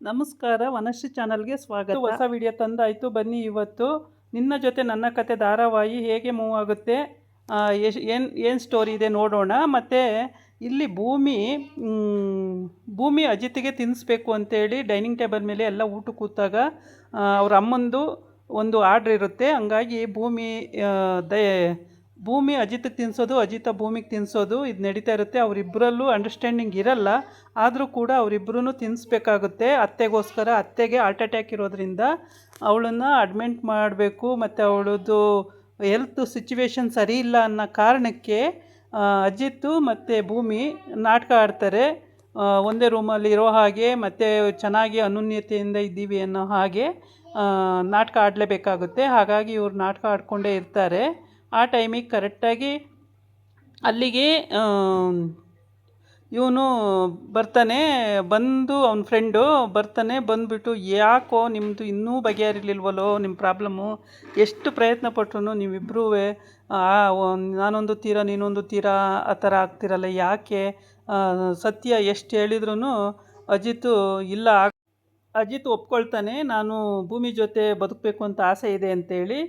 ನಮಸ್ಕಾರ, ವನಶ್ರೀ ಚಾನಲ್ಗೆ ಸ್ವಾಗತ. ಹೊಸ ವಿಡಿಯೋ ತಂದಾಯಿತು. ಬನ್ನಿ, ಇವತ್ತು ನಿನ್ನ ಜೊತೆ ನನ್ನ ಕತೆ ಧಾರಾವಾಹಿ ಹೇಗೆ ಮೂವ್ ಆಗುತ್ತೆ, ಏನು ಸ್ಟೋರಿ ಇದೆ ನೋಡೋಣ. ಮತ್ತು ಇಲ್ಲಿ ಭೂಮಿ ಅಜಿತ್ಗೆ ತಿನ್ನಿಸ್ಬೇಕು ಅಂತೇಳಿ ಡೈನಿಂಗ್ ಟೇಬಲ್ ಮೇಲೆ ಎಲ್ಲ ಊಟ ಕೂತಾಗ ಅವ್ರ ಅಮ್ಮಂದು ಒಂದು ಆರ್ಡ್ರ್ ಇರುತ್ತೆ. ಹಂಗಾಗಿ ಭೂಮಿ ಅಜಿತ್ಗೆ ತಿನ್ನಿಸೋದು, ಅಜಿತ ಭೂಮಿಗೆ ತಿನ್ನಿಸೋದು ಇದು ನಡೀತಾ ಇರುತ್ತೆ. ಅವರಿಬ್ಬರಲ್ಲೂ ಅಂಡರ್ಸ್ಟ್ಯಾಂಡಿಂಗ್ ಇರಲ್ಲ, ಆದರೂ ಕೂಡ ಅವರಿಬ್ಬರೂ ತಿನ್ನಿಸ್ಬೇಕಾಗುತ್ತೆ. ಅತ್ತೆಗೆ ಹಾರ್ಟ್ ಅಟ್ಯಾಕ್ ಇರೋದ್ರಿಂದ ಅವಳನ್ನು ಅಡ್ಮಿಟ್ ಮಾಡಬೇಕು. ಮತ್ತು ಅವಳದ್ದು ಹೆಲ್ತ್ ಸಿಚುವೇಶನ್ ಸರಿ ಇಲ್ಲ ಅನ್ನೋ ಕಾರಣಕ್ಕೆ ಅಜಿತ್ ಮತ್ತು ಭೂಮಿ ನಾಟಕ ಆಡ್ತಾರೆ. ಒಂದೇ ರೂಮಲ್ಲಿ ಇರೋ ಹಾಗೆ ಮತ್ತು ಚೆನ್ನಾಗಿ ಅನ್ಯೋನ್ಯತೆಯಿಂದ ಇದ್ದೀವಿ ಅನ್ನೋ ಹಾಗೆ ನಾಟಕ ಆಡಲೇಬೇಕಾಗುತ್ತೆ. ಹಾಗಾಗಿ ಇವ್ರು ನಾಟಕ ಆಡಿಕೊಂಡೇ ಇರ್ತಾರೆ. ಆ ಟೈಮಿಗೆ ಕರೆಕ್ಟಾಗಿ ಅಲ್ಲಿಗೆ ಇವನು ಬರ್ತಾನೆ. ಅವನ ಫ್ರೆಂಡು ಬರ್ತಾನೆ. ಬಂದುಬಿಟ್ಟು, ಯಾಕೋ ನಿಮ್ಮದು ಇನ್ನೂ ಬಗೆಹರಿಲಿಲ್ವಲ್ಲೋ ನಿಮ್ಮ ಪ್ರಾಬ್ಲಮ್ಮು, ಎಷ್ಟು ಪ್ರಯತ್ನ ಪಟ್ರು ನೀವಿಬ್ಬರೂ ನಾನೊಂದು ತೀರ ನೀನೊಂದು ತೀರ ಆ ಥರ ಆಗ್ತಿರಲ್ಲ, ಯಾಕೆ? ಸತ್ಯ ಎಷ್ಟು ಹೇಳಿದ್ರೂ ಅಜಿತ್ ಒಪ್ಕೊಳ್ತಾನೆ, ನಾನು ಭೂಮಿ ಜೊತೆ ಬದುಕಬೇಕು ಅಂತ ಆಸೆ ಇದೆ ಅಂತೇಳಿ.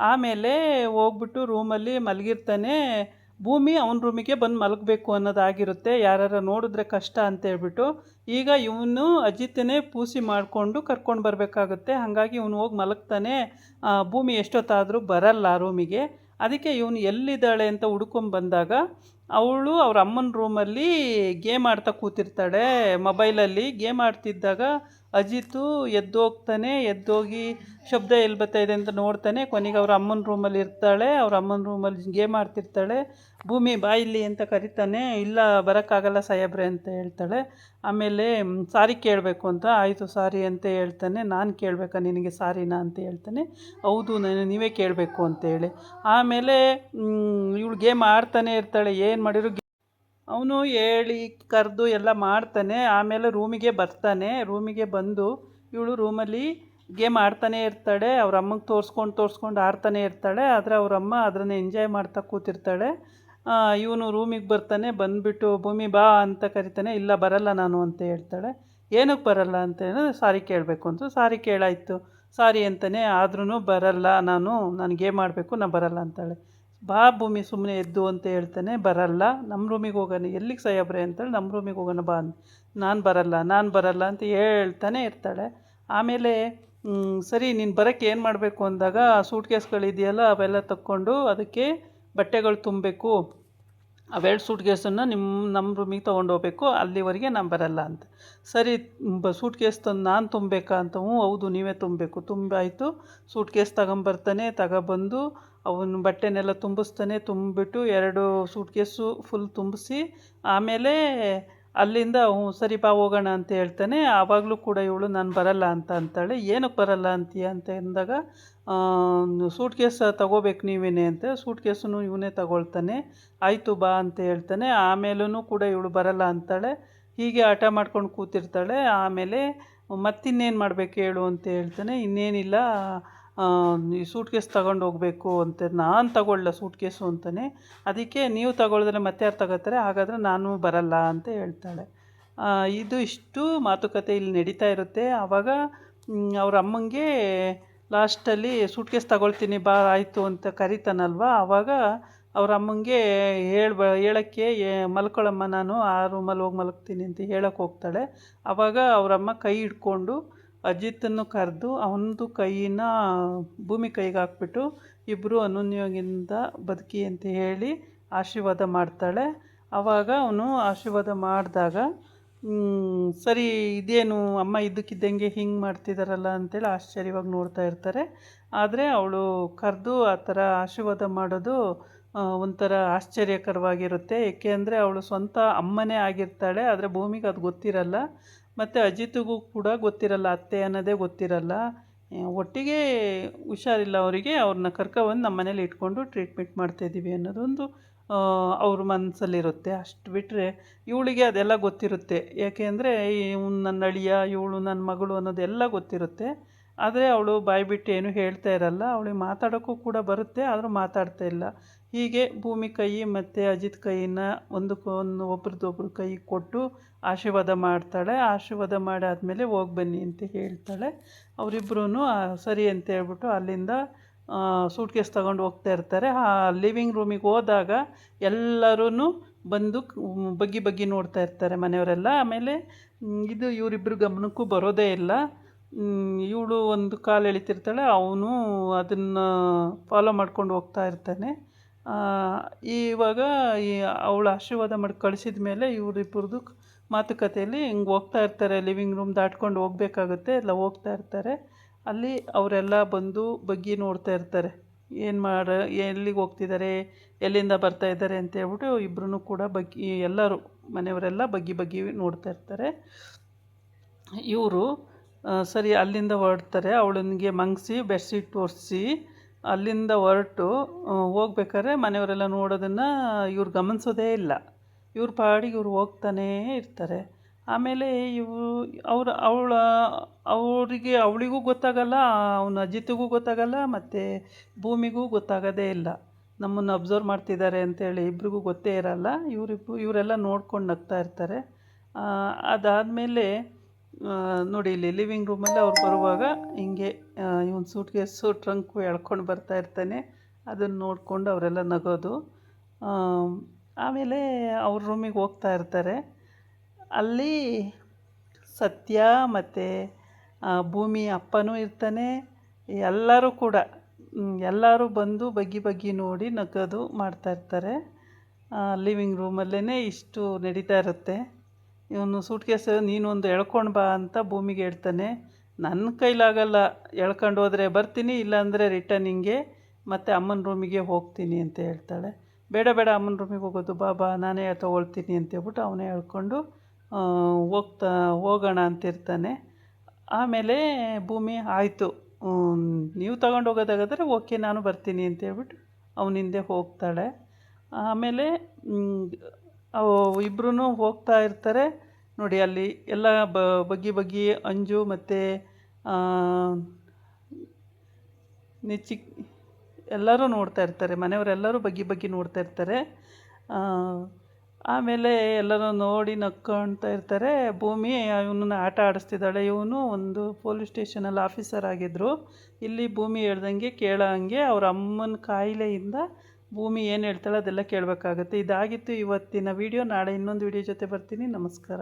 ಆಮೇಲೆ ಹೋಗ್ಬಿಟ್ಟು ರೂಮಲ್ಲಿ ಮಲಗಿರ್ತಾನೆ. ಭೂಮಿ ಅವನ ರೂಮಿಗೆ ಬಂದು ಮಲಗಬೇಕು ಅನ್ನೋದಾಗಿರುತ್ತೆ. ಯಾರು ನೋಡಿದ್ರೆ ಕಷ್ಟ ಅಂತೇಳ್ಬಿಟ್ಟು ಈಗ ಇವನು ಅಜಿತನೇ ಪೂಸಿ ಮಾಡಿಕೊಂಡು ಕರ್ಕೊಂಡು ಬರಬೇಕಾಗುತ್ತೆ. ಹಾಗಾಗಿ ಇವನು ಹೋಗಿ ಮಲಗ್ತಾನೆ. ಭೂಮಿ ಎಷ್ಟೊತ್ತಾದರೂ ಬರಲ್ಲ ರೂಮಿಗೆ. ಅದಕ್ಕೆ ಇವನು ಎಲ್ಲಿದ್ದಾಳೆ ಅಂತ ಹುಡ್ಕೊಂಬಂದಾಗ ಅವಳು ಅವ್ರ ಅಮ್ಮನ ರೂಮಲ್ಲಿ ಗೇಮ್ ಆಡ್ತಾ ಕೂತಿರ್ತಾಳೆ. ಮೊಬೈಲಲ್ಲಿ ಗೇಮ್ ಆಡ್ತಿದ್ದಾಗ ಅಜಿತು ಎದ್ದೋಗಿ ಶಬ್ದ ಎಲ್ಲಿ ಬರ್ತಾಯಿದೆ ಅಂತ ನೋಡ್ತಾನೆ. ಕೊನೆಗೆ ಅವ್ರ ಅಮ್ಮನ ರೂಮಲ್ಲಿ ಇರ್ತಾಳೆ. ಅವ್ರ ಅಮ್ಮನ ರೂಮಲ್ಲಿ ಗೇಮ್ ಆಡ್ತಿರ್ತಾಳೆ. ಭೂಮಿ ಬಾ ಇಲ್ಲಿ ಅಂತ ಕರಿತಾನೆ. ಇಲ್ಲ ಬರೋಕ್ಕಾಗಲ್ಲ ಸಾಹೇಬ್ರೆ ಅಂತ ಹೇಳ್ತಾಳೆ. ಆಮೇಲೆ ಸಾರಿ ಕೇಳಬೇಕು ಅಂತ, ಆಯಿತು ಸಾರಿ ಅಂತ ಹೇಳ್ತಾನೆ. ನಾನು ಕೇಳಬೇಕಾ ನಿನಗೆ ಸಾರಿನಾ ಅಂತ ಹೇಳ್ತಾನೆ. ಹೌದು, ನೀವೇ ಕೇಳಬೇಕು ಅಂತೇಳಿ. ಆಮೇಲೆ ಇವಳು ಗೇಮ್ ಆಡ್ತಾನೆ ಇರ್ತಾಳೆ. ಏನು ಮಾಡಿದ್ರು ಅವನು ಹೇಳಿ ಕರೆದು ಎಲ್ಲ ಮಾಡ್ತಾನೆ. ಆಮೇಲೆ ರೂಮಿಗೆ ಬರ್ತಾನೆ. ರೂಮಿಗೆ ಬಂದು ಇವಳು ರೂಮಲ್ಲಿ ಗೇಮ್ ಆಡ್ತಾನೆ ಇರ್ತಾಳೆ. ಅವ್ರ ಅಮ್ಮಗೆ ತೋರಿಸ್ಕೊಂಡು ಆಡ್ತಾನೆ ಇರ್ತಾಳೆ. ಆದರೆ ಅವರಮ್ಮ ಅದನ್ನು ಎಂಜಾಯ್ ಮಾಡ್ತಾ ಕೂತಿರ್ತಾಳೆ. ಇವನು ರೂಮಿಗೆ ಬರ್ತಾನೆ. ಬಂದುಬಿಟ್ಟು ಭೂಮಿ ಬಾ ಅಂತ ಕರಿತಾನೆ. ಇಲ್ಲ ಬರಲ್ಲ ನಾನು ಅಂತ ಹೇಳ್ತಾಳೆ. ಏನಕ್ಕೆ ಬರಲ್ಲ ಅಂತ ಹೇಳಿದ್ರೆ ಸಾರಿ ಕೇಳಬೇಕು ಅಂತ. ಸಾರಿ ಕೇಳಾಯಿತು ಸಾರಿ ಅಂತಾನೆ. ಆದ್ರೂ ಬರಲ್ಲ, ನಾನು ಗೇಮ್ ಆಡಬೇಕು, ನಾನು ಬರಲ್ಲ ಅಂತಾಳೆ. ಬಾ ಭೂಮಿ ಸುಮ್ಮನೆ ಎದ್ದು ಅಂತ ಹೇಳ್ತಾನೆ. ಬರಲ್ಲ. ನಮ್ಮ ರೂಮಿಗೆ ಹೋಗೋಣ. ಎಲ್ಲಿಗೆ ಸಾಹೇಬ್ರೆ ಅಂತೇಳಿ ನಮ್ಮ ರೂಮಿಗೆ ಹೋಗೋಣ ಬಾ. ನಾನು ಬರಲ್ಲ ಅಂತ ಹೇಳ್ತಾನೆ ಇರ್ತಾಳೆ. ಆಮೇಲೆ ಸರಿ ನೀನು ಬರೋಕ್ಕೆ ಏನು ಮಾಡಬೇಕು ಅಂದಾಗ ಸೂಟ್ ಕೇಸ್ಗಳಿದೆಯಲ್ಲ ಅವೆಲ್ಲ ತಕ್ಕೊಂಡು ಅದಕ್ಕೆ ಬಟ್ಟೆಗಳು ತುಂಬಬೇಕು. ಅವೆರಡು ಸೂಟ್ ಕೇಸನ್ನು ನಮ್ಮ ರೂಮಿಗೆ ತೊಗೊಂಡೋಗ್ಬೇಕು, ಅಲ್ಲಿವರೆಗೆ ನಾನು ಬರಲ್ಲ ಅಂತ. ಸರಿ ಸೂಟ್ ಕೇಸ್ ತಂದು ನಾನು ತುಂಬಬೇಕಾ ಅಂತ. ಹೌದು ನೀವೇ ತುಂಬಬೇಕು. ತುಂಬಾಯಿತು. ಸೂಟ್ ಕೇಸ್ ತಗೊಬಂದು ಅವನು ಬಟ್ಟೆನೆಲ್ಲ ತುಂಬಿಸ್ತಾನೆ. ತುಂಬಿಬಿಟ್ಟು 2 ಸೂಟ್ ಕೇಸು ಫುಲ್ ತುಂಬಿಸಿ ಆಮೇಲೆ ಅಲ್ಲಿಂದ ಸರಿ ಬಾ ಹೋಗೋಣ ಅಂತ ಹೇಳ್ತಾನೆ. ಆವಾಗಲೂ ಕೂಡ ಇವಳು ನಾನು ಬರಲ್ಲ ಅಂತ ಅಂತಾಳೆ. ಏನಕ್ಕೆ ಬರಲ್ಲ ಅಂತೀಯ ಅಂತ ಅಂದಾಗ ಸೂಟ್ ಕೇಸ್ ತಗೋಬೇಕು ನೀವೇನೆ ಅಂತ. ಸೂಟ್ ಕೇಸನ್ನು ಇವನೇ ತಗೊಳ್ತಾನೆ. ಆಯಿತು ಬಾ ಅಂತ ಹೇಳ್ತಾನೆ. ಆಮೇಲೂ ಕೂಡ ಇವಳು ಬರಲ್ಲ ಅಂತಾಳೆ. ಹೀಗೆ ಹಠ ಮಾಡ್ಕೊಂಡು ಕೂತಿರ್ತಾಳೆ. ಆಮೇಲೆ ಮತ್ತಿನ್ನೇನು ಮಾಡಬೇಕು ಹೇಳು ಅಂತ ಹೇಳ್ತಾನೆ. ಇನ್ನೇನಿಲ್ಲ, ಈ ಸೂಟ್ ಕೇಸ್ ತಗೊಂಡು ಹೋಗಬೇಕು ಅಂತ. ನಾನು ತಗೊಳ್ಳ ಸೂಟ್ ಕೇಸು ಅಂತಾನೆ. ಅದಕ್ಕೆ ನೀವು ತಗೊಳಿದ್ರೆ ಮತ್ತೆ ಯಾರು ತಗೋತಾರೆ, ಹಾಗಾದರೆ ನಾನು ಬರಲ್ಲ ಅಂತ ಹೇಳ್ತಾಳೆ. ಇಷ್ಟು ಮಾತುಕತೆ ಇಲ್ಲಿ ನಡೀತಾ ಇರುತ್ತೆ. ಆವಾಗ ಅವ್ರ ಅಮ್ಮಂಗೆ ಲಾಸ್ಟಲ್ಲಿ ಸೂಟ್ ಕೇಸ್ ತಗೊಳ್ತೀನಿ ಬಾ ಆಯಿತು ಅಂತ ಕರಿತಾನಲ್ವ. ಆವಾಗ ಅವ್ರ ಅಮ್ಮಂಗೆ ಹೇಳೋಕ್ಕೆ ಮಲ್ಕೊಳ್ಳಮ್ಮ, ನಾನು ಆ ರೂಮಲ್ಲಿ ಹೋಗಿ ಮಲಗ್ತೀನಿ ಅಂತ ಹೇಳೋಕ್ಕೆ ಹೋಗ್ತಾಳೆ. ಆವಾಗ ಅವರಮ್ಮ ಕೈ ಹಿಡ್ಕೊಂಡು ಅಜಿತನ್ನು ಕರೆದು ಅವನದು ಕೈನ ಭೂಮಿ ಕೈಗೆ ಹಾಕ್ಬಿಟ್ಟು ಇಬ್ಬರು ಅನ್ಯೋನ್ಯದಿಂದ ಬದುಕಿ ಅಂತ ಹೇಳಿ ಆಶೀರ್ವಾದ ಮಾಡ್ತಾಳೆ. ಆವಾಗ ಅವನು ಆಶೀರ್ವಾದ ಮಾಡಿದಾಗ ಸರಿ ಇದೇನು ಅಮ್ಮ ಇದ್ದಕ್ಕಿದ್ದಂಗೆ ಹಿಂಗೆ ಮಾಡ್ತಿದ್ದಾರಲ್ಲ ಅಂತೇಳಿ ಆಶ್ಚರ್ಯವಾಗಿ ನೋಡ್ತಾ ಇರ್ತಾರೆ. ಆದರೆ ಅವಳು ಕರೆದು ಆ ಥರ ಆಶೀರ್ವಾದ ಮಾಡೋದು ಒಂಥರ ಆಶ್ಚರ್ಯಕರವಾಗಿರುತ್ತೆ. ಏಕೆ ಅಂದರೆ ಅವಳು ಸ್ವಂತ ಅಮ್ಮನೇ ಆಗಿರ್ತಾಳೆ. ಆದರೆ ಭೂಮಿಗೆ ಅದು ಗೊತ್ತಿರಲ್ಲ. ಮತ್ತು ಅಜಿತ್ಗೂ ಕೂಡ ಗೊತ್ತಿರಲ್ಲ, ಅತ್ತೆ ಅನ್ನೋದೇ ಗೊತ್ತಿರಲ್ಲ. ಒಟ್ಟಿಗೆ ಹುಷಾರಿಲ್ಲ ಅವರಿಗೆ, ಅವ್ರನ್ನ ಕರ್ಕೊಬಂದು ನಮ್ಮ ಮನೇಲಿ ಇಟ್ಕೊಂಡು ಟ್ರೀಟ್ಮೆಂಟ್ ಮಾಡ್ತಾಯಿದ್ದೀವಿ ಅನ್ನೋದೊಂದು ಅವ್ರ ಮನಸ್ಸಲ್ಲಿರುತ್ತೆ. ಅಷ್ಟು ಬಿಟ್ಟರೆ ಇವಳಿಗೆ ಅದೆಲ್ಲ ಗೊತ್ತಿರುತ್ತೆ. ಯಾಕೆ ಅಂದರೆ ಇವನು ನನ್ನ ಅಳಿಯ, ಇವಳು ನನ್ನ ಮಗಳು ಅನ್ನೋದೆಲ್ಲ ಗೊತ್ತಿರುತ್ತೆ. ಆದರೆ ಅವಳು ಬಾಯಿ ಬಿಟ್ಟು ಏನೂ ಹೇಳ್ತಾ ಇರಲ್ಲ. ಅವಳಿಗೆ ಮಾತಾಡೋಕ್ಕೂ ಕೂಡ ಬರುತ್ತೆ, ಆದರೂ ಮಾತಾಡ್ತಾ ಇಲ್ಲ. ಹೀಗೆ ಭೂಮಿ ಕೈ ಮತ್ತು ಅಜಿತ್ ಕೈನ ಒಂದಕ್ಕೊಂದು ಒಬ್ರದ್ದೊಬ್ರು ಕೈ ಕೊಟ್ಟು ಆಶೀರ್ವಾದ ಮಾಡ್ತಾಳೆ. ಆಶೀರ್ವಾದ ಮಾಡಾದಮೇಲೆ ಹೋಗಿ ಬನ್ನಿ ಅಂತ ಹೇಳ್ತಾಳೆ. ಅವರಿಬ್ಬರೂ ಸರಿ ಅಂತ ಹೇಳ್ಬಿಟ್ಟು ಅಲ್ಲಿಂದ ಸೂಟ್ಕೇಸ್ ತಗೊಂಡು ಹೋಗ್ತಾ ಇರ್ತಾರೆ. ಆ ಲಿವಿಂಗ್ ರೂಮಿಗೆ ಹೋದಾಗ ಎಲ್ಲರೂ ಬಂದು ಬಗ್ಗಿ ಬಗ್ಗಿ ನೋಡ್ತಾ ಇರ್ತಾರೆ ಮನೆಯವರೆಲ್ಲ. ಆಮೇಲೆ ಇದು ಇವರಿಬ್ಬರು ಗಮನಕ್ಕೂ ಬರೋದೇ ಇಲ್ಲ. ಇವಳು ಒಂದು ಕಾಲು ಎಳಿತಿರ್ತಾಳೆ, ಅವನು ಅದನ್ನು ಫಾಲೋ ಮಾಡ್ಕೊಂಡು ಹೋಗ್ತಾ ಇರ್ತಾನೆ. ಇವಾಗ ಅವಳು ಆಶೀರ್ವಾದ ಮಾಡಿ ಕಳಿಸಿದ ಮೇಲೆ ಇವರಿಬ್ಬರದು ಮಾತುಕತೆಯಲ್ಲಿ ಹಿಂಗೆ ಹೋಗ್ತಾ ಇರ್ತಾರೆ. ಲಿವಿಂಗ್ ರೂಮ್ ದಾಟ್ಕೊಂಡು ಹೋಗಬೇಕಾಗುತ್ತೆ, ಎಲ್ಲ ಹೋಗ್ತಾ ಇರ್ತಾರೆ. ಅಲ್ಲಿ ಅವರೆಲ್ಲ ಬಂದು ಬಗ್ಗಿ ನೋಡ್ತಾ ಇರ್ತಾರೆ. ಎಲ್ಲಿಗೆ ಹೋಗ್ತಿದ್ದಾರೆ, ಎಲ್ಲಿಂದ ಬರ್ತಾ ಇದ್ದಾರೆ ಅಂತ ಹೇಳ್ಬಿಟ್ಟು ಇಬ್ಬರೂ ಕೂಡ ಬಗ್ಗಿ, ಎಲ್ಲರೂ ಮನೆಯವರೆಲ್ಲ ಬಗ್ಗಿ ಬಗ್ಗಿ ನೋಡ್ತಾ ಇರ್ತಾರೆ. ಇವರು ಸರಿ ಅಲ್ಲಿಂದ ಹೊರಡ್ತಾರೆ. ಅವಳನಿಗೆ ಮಂಗಿಸಿ ಬೆಡ್ಶೀಟ್ ಒರೆಸಿ ಅಲ್ಲಿಂದ ಹೊರಟು ಹೋಗ್ಬೇಕಾದ್ರೆ ಮನೆಯವರೆಲ್ಲ ನೋಡೋದನ್ನು ಇವ್ರು ಗಮನಿಸೋದೇ ಇಲ್ಲ. ಇವ್ರ ಪಾಡಿಗೆ ಇವ್ರು ಹೋಗ್ತಾನೇ ಇರ್ತಾರೆ. ಆಮೇಲೆ ಅವಳಿಗೂ ಗೊತ್ತಾಗಲ್ಲ, ಅವನ ಅಜಿತಿಗೂ ಗೊತ್ತಾಗಲ್ಲ, ಮತ್ತು ಭೂಮಿಗೂ ಗೊತ್ತಾಗೋದೇ ಇಲ್ಲ. ನಮ್ಮನ್ನು ಅಬ್ಸರ್ವ್ ಮಾಡ್ತಿದ್ದಾರೆ ಅಂತೇಳಿ ಇಬ್ರಿಗೂ ಗೊತ್ತೇ ಇರಲ್ಲ. ಇವರೆಲ್ಲ ನೋಡ್ಕೊಂಡು ನಗ್ತಾ ಇರ್ತಾರೆ. ಅದಾದಮೇಲೆ ನೋಡಿ ಇಲ್ಲಿ ಲಿವಿಂಗ್ ರೂಮಲ್ಲಿ ಅವ್ರು ಬರುವಾಗ ಹಿಂಗೆ ಇವನು ಸೂಟ್ಕೇಸು ಟ್ರಂಕು ಎಳ್ಕೊಂಡು ಬರ್ತಾ ಇರ್ತಾನೆ. ಅದನ್ನು ನೋಡಿಕೊಂಡು ಅವರೆಲ್ಲ ನಗೋದು. ಆಮೇಲೆ ಅವ್ರ ರೂಮಿಗೆ ಹೋಗ್ತಾ ಇರ್ತಾರೆ. ಅಲ್ಲಿ ಸತ್ಯ ಮತ್ತು ಭೂಮಿ ಅಪ್ಪನೂ ಇರ್ತಾನೆ. ಎಲ್ಲರೂ ಕೂಡ ಎಲ್ಲರೂ ಬಂದು ಬಗ್ಗಿ ಬಗ್ಗಿ ನೋಡಿ ನಗೋದು ಮಾಡ್ತಾಯಿರ್ತಾರೆ. ಲಿವಿಂಗ್ ರೂಮಲ್ಲೇ ಇಷ್ಟು ನಡೀತಾ ಇರುತ್ತೆ. ಇವನು ಸೂಟ್ಕೇಸ್ ನೀನೊಂದು ಎಳ್ಕೊಂಡು ಬಾ ಅಂತ ಭೂಮಿಗೆ ಹೇಳ್ತಾನೆ. ನನ್ನ ಕೈಲಾಗಲ್ಲ, ಎಳ್ಕೊಂಡು ಹೋದರೆ ಬರ್ತೀನಿ, ಇಲ್ಲಾಂದರೆ ರಿಟರ್ನಿಂಗೆ ಮತ್ತು ಅಮ್ಮನ ರೂಮಿಗೆ ಹೋಗ್ತೀನಿ ಅಂತ ಹೇಳ್ತಾಳೆ. ಬೇಡ ಬೇಡ, ಅಮ್ಮನ ರೂಮಿಗೆ ಹೋಗೋದು, ಬಾ ನಾನೇ ತೊಗೊಳ್ತೀನಿ ಅಂತೇಳ್ಬಿಟ್ಟು ಅವನೇ ಹೇಳ್ಕೊಂಡು ಹೋಗೋಣ ಅಂತಿರ್ತಾನೆ. ಆಮೇಲೆ ಭೂಮಿ ಆಯಿತು, ನೀವು ತಗೊಂಡು ಹೋಗೋದಾಗಾದರೆ ಓಕೆ, ನಾನು ಬರ್ತೀನಿ ಅಂತೇಳ್ಬಿಟ್ಟು ಅವನ ಹಿಂದೆ ಹೋಗ್ತಾಳೆ. ಆಮೇಲೆ ಇಬ್ಬರೂ ಹೋಗ್ತಾ ಇರ್ತಾರೆ. ನೋಡಿ ಅಲ್ಲಿ ಎಲ್ಲ ಬಗ್ಗಿ ಬಗ್ಗಿ ಅಂಜು ಮತ್ತು ನೆಚ್ಚಿ ಎಲ್ಲರೂ ನೋಡ್ತಾ ಇರ್ತಾರೆ. ಮನೆಯವರೆಲ್ಲರೂ ಬಗ್ಗಿ ಬಗ್ಗಿ ನೋಡ್ತಾ ಇರ್ತಾರೆ. ಆಮೇಲೆ ಎಲ್ಲರೂ ನೋಡಿ ನಕ್ಕೊಳ್ತಾ ಇರ್ತಾರೆ. ಭೂಮಿ ಇವನನ್ನು ಆಟ ಆಡಿಸ್ತಿದ್ದಾಳೆ. ಇವನು ಒಂದು ಪೊಲೀಸ್ ಸ್ಟೇಷನಲ್ಲಿ ಆಫೀಸರ್ ಆಗಿದ್ದರು. ಇಲ್ಲಿ ಭೂಮಿ ಹೇಳ್ದಂಗೆ ಕೇಳೋ ಹಂಗೆ ಅವ್ರ ಅಮ್ಮನ ಕಾಯಿಲೆಯಿಂದ ಭೂಮಿ ಏನು ಹೇಳ್ತಾಳೆ ಅದೆಲ್ಲ ಕೇಳಬೇಕಾಗತ್ತೆ. ಇದಾಗಿತ್ತು ಇವತ್ತಿನ ವಿಡಿಯೋ. ನಾಳೆ ಇನ್ನೊಂದು ವಿಡಿಯೋ ಜೊತೆ ಬರ್ತೀನಿ. ನಮಸ್ಕಾರ.